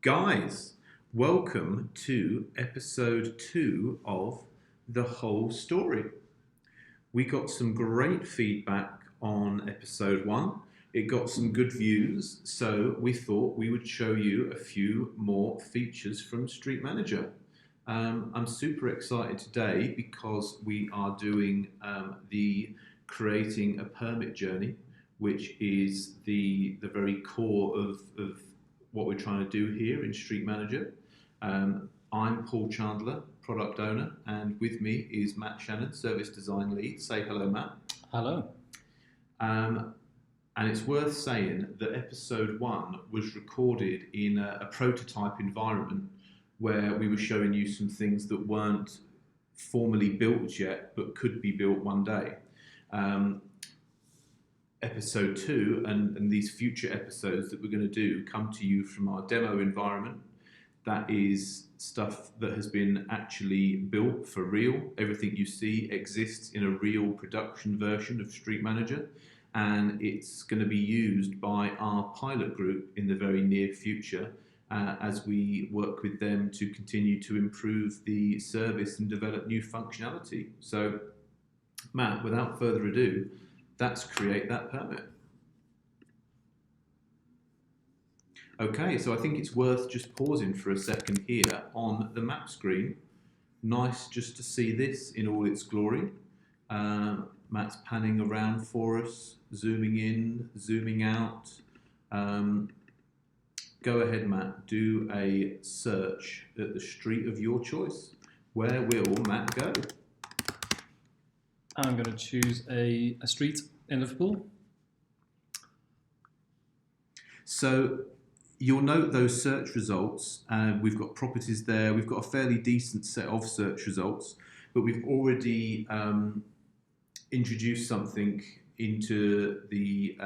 Guys, welcome to episode 2 of The Whole Story. We got some great feedback on episode 1. It got some good views, so we thought we would show you a few more features from Street Manager. I'm super excited today because we are doing the creating a permit journey, which is the very core of what we're trying to do here in Street Manager. I'm Paul Chandler, product owner, and with me is Matt Shannon, service design lead. Say hello, Matt. Hello. And it's worth saying that episode 1 was recorded in a prototype environment where we were showing you some things that weren't formally built yet, but could be built one day. Episode 2 and these future episodes that we're going to do come to you from our demo environment. That is stuff that has been actually built for real. Everything you see exists in a real production version of Street Manager, and it's going to be used by our pilot group in the very near future as we work with them to continue to improve the service and develop new functionality. So, Matt, without further ado, that's create that permit. Okay, so I think it's worth just pausing for a second here on the map screen. Nice just to see this in all its glory. Matt's panning around for us, zooming in, zooming out. Go ahead, Matt, do a search at the street of your choice. Where will Matt go? I'm going to choose a street in Liverpool. So you'll note those search results. We've got properties there. We've got a fairly decent set of search results, but we've already introduced something into the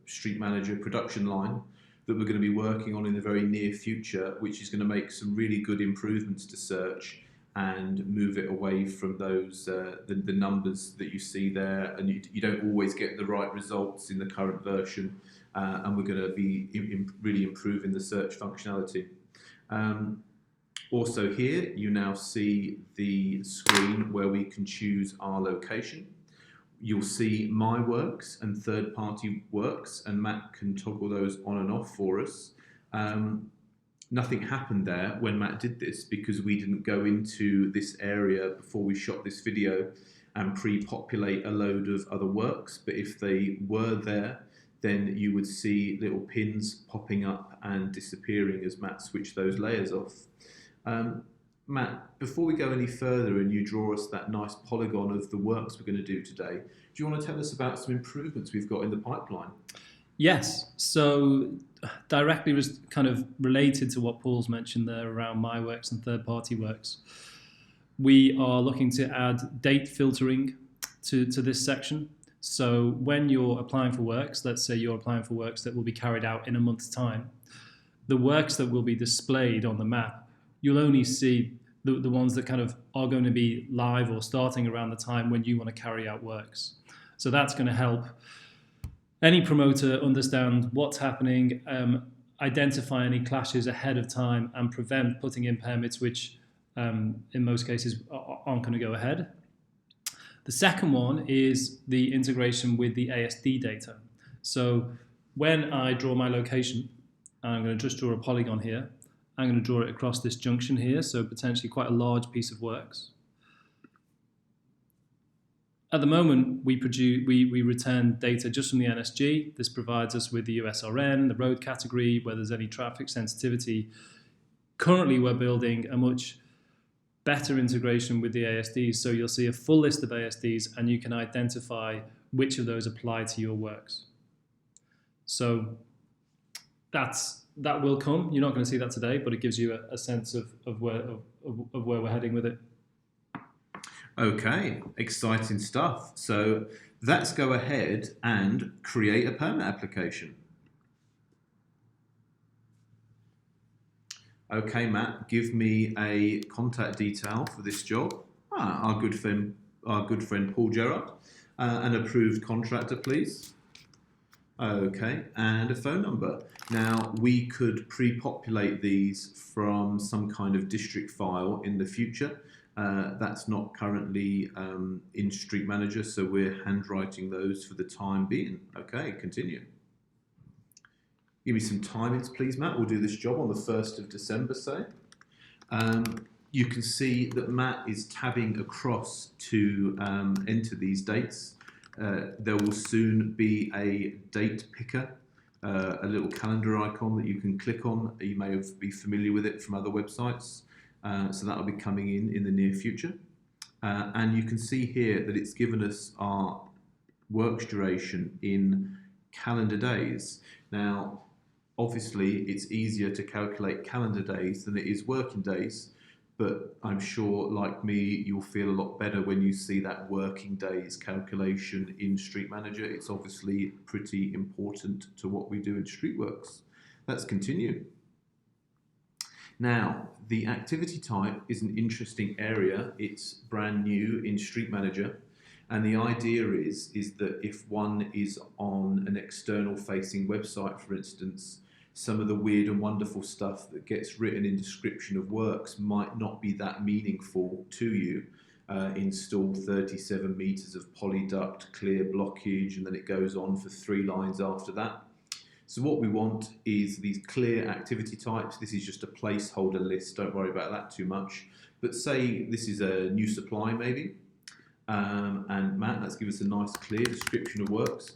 Street Manager production line that we're going to be working on in the very near future, which is going to make some really good improvements to search and move it away from those the numbers that you see there, and you don't always get the right results in the current version, and we're going to be really improving the search functionality. Also here you now see the screen where we can choose our location. You'll see my works and third-party works, and Matt can toggle those on and off for us. Nothing happened there when Matt did this because we didn't go into this area before we shot this video and pre-populate a load of other works. But if they were there, then you would see little pins popping up and disappearing as Matt switched those layers off. Matt, before we go any further and you draw us that nice polygon of the works we're going to do today, do you want to tell us about some improvements we've got in the pipeline? Yes, so directly was kind of related to what Paul's mentioned there around my works and third-party works. We are looking to add date filtering to this section. So when you're applying for works, let's say you're applying for works that will be carried out in a month's time, the works that will be displayed on the map, you'll only see the ones that kind of are going to be live or starting around the time when you want to carry out works. So that's going to help any promoter understand what's happening, identify any clashes ahead of time, and prevent putting in permits which in most cases aren't going to go ahead. The second one is the integration with the ASD data. So when I draw my location, I'm going to just draw a polygon here. I'm going to draw it across this junction here, so potentially quite a large piece of works. At the moment, we return data just from the NSG. This provides us with the USRN, the road category, where there's any traffic sensitivity. Currently, we're building a much better integration with the ASDs, so you'll see a full list of ASDs, and you can identify which of those apply to your works. So that will come. You're not going to see that today, but it gives you a sense of where we're heading with it. Okay, exciting stuff. So let's go ahead and create a permit application. Okay, Matt, give me a contact detail for this job. Our good friend Paul Gerard, an approved contractor, please. Okay, and a phone number. Now, we could pre-populate these from some kind of district file in the future. That's not currently in Street Manager, so we're handwriting those for the time being. Okay, continue. Give me some timings, please, Matt. We'll do this job on the 1st of December, say. You can see that Matt is tabbing across to enter these dates. There will soon be a date picker, a little calendar icon that you can click on. You may be familiar with it from other websites. So that will be coming in the near future. And you can see here that it's given us our works duration in calendar days. Now, obviously, it's easier to calculate calendar days than it is working days. But I'm sure, like me, you'll feel a lot better when you see that working days calculation in Street Manager. It's obviously pretty important to what we do in Streetworks. Let's continue. Now, the activity type is an interesting area. It's brand new in Street Manager. And the idea is that if one is on an external facing website, for instance, some of the weird and wonderful stuff that gets written in description of works might not be that meaningful to you. Install 37 meters of polyduct, clear blockage, and then it goes on for 3 lines after that. So what we want is these clear activity types. This is just a placeholder list, don't worry about that too much. But say this is a new supply maybe, and Matt, let's give us a nice clear description of works.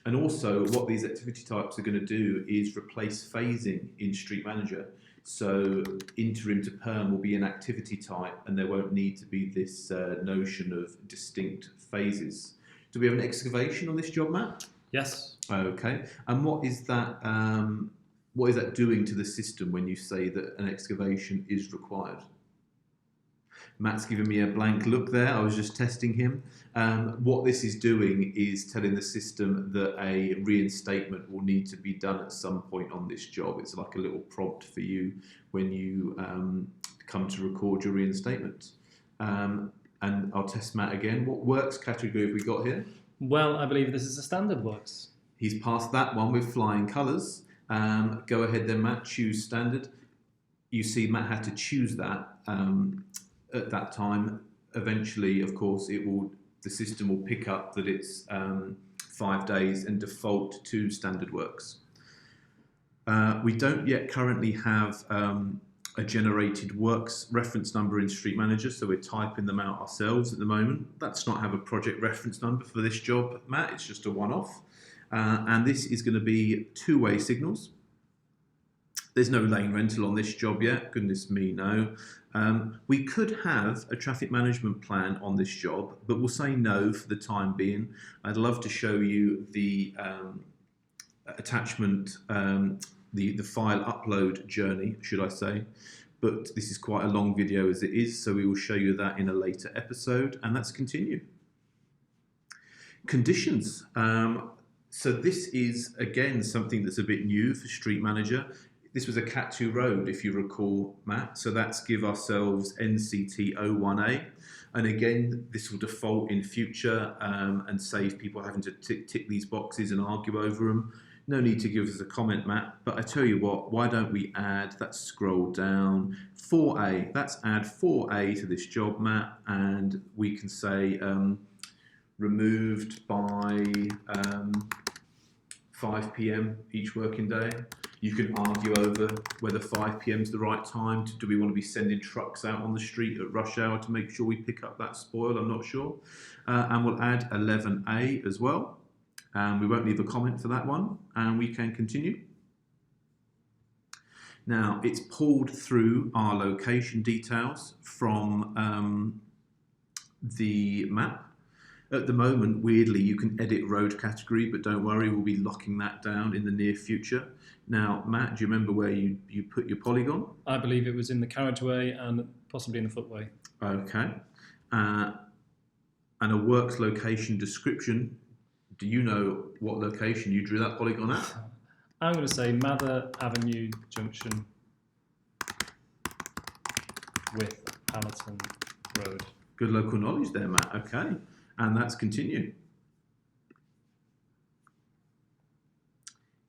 And also what these activity types are going to do is replace phasing in Street Manager. So interim to perm will be an activity type and there won't need to be this notion of distinct phases. Do we have an excavation on this job, Matt? Yes. Okay. And what is that doing to the system when you say that an excavation is required? Matt's giving me a blank look there. I was just testing him. What this is doing is telling the system that a reinstatement will need to be done at some point on this job. It's like a little prompt for you when you come to record your reinstatement. And I'll test Matt again. What works category have we got here? Well, I believe this is a standard works. He's passed that one with flying colours. Go ahead then, Matt, choose standard. You see Matt had to choose that at that time. Eventually, of course, the system will pick up that it's 5 days and default to standard works. We don't yet currently have a generated works reference number in Street Manager, so we're typing them out ourselves at the moment. That's not have a project reference number for this job, Matt. It's just a one-off. And this is going to be 2-way signals. There's no lane rental on this job yet. Goodness me, no. We could have a traffic management plan on this job, but we'll say no for the time being. I'd love to show you the attachment, the file upload journey, should I say. But this is quite a long video as it is, so we will show you that in a later episode. And let's continue. Conditions. So this is, again, something that's a bit new for Street Manager. This was a Cat 2 road, if you recall, Matt. So that's give ourselves NCT 01A. And again, this will default in future and save people having to tick these boxes and argue over them. No need to give us a comment, Matt. But I tell you what, why don't we add, let's scroll down, 4A. Let's add 4A to this job, Matt. And we can say removed by 5 p.m. each working day. You can argue over whether 5 p.m. is the right time. Do we want to be sending trucks out on the street at rush hour to make sure we pick up that spoil? I'm not sure. And we'll add 11A as well. We won't leave a comment for that one. And we can continue. Now, it's pulled through our location details from the map. At the moment, weirdly, you can edit road category, but don't worry, we'll be locking that down in the near future. Now, Matt, do you remember where you put your polygon? I believe it was in the carriageway and possibly in the footway. Okay. And a works location description. Do you know what location you drew that polygon at? I'm going to say Mather Avenue Junction with Allerton Road. Good local knowledge there, Matt. Okay. And that's continue.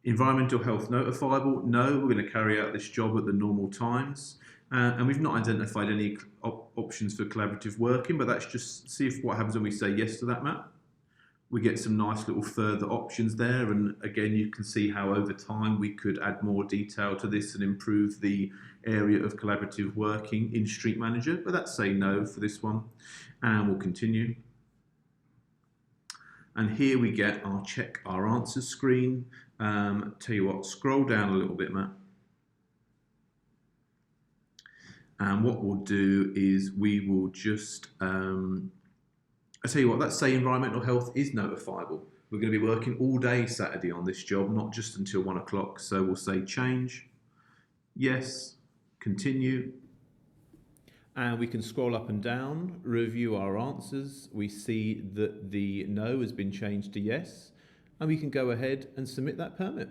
Environmental health notifiable? No, we're going to carry out this job at the normal times. And we've not identified any options for collaborative working, but that's just see if what happens when we say yes to that, Matt. We get some nice little further options there. And again, you can see how over time we could add more detail to this and improve the area of collaborative working in Street Manager. But that's say no for this one. And we'll continue. And here we get our check our answers screen. Tell you what, scroll down a little bit, Matt. And what we'll do is we will just, I tell you what, let's say environmental health is notifiable. We're going to be working all day Saturday on this job, not just until 1 o'clock. So we'll say change, yes, continue. And we can scroll up and down, review our answers. We see that the no has been changed to yes, and we can go ahead and submit that permit.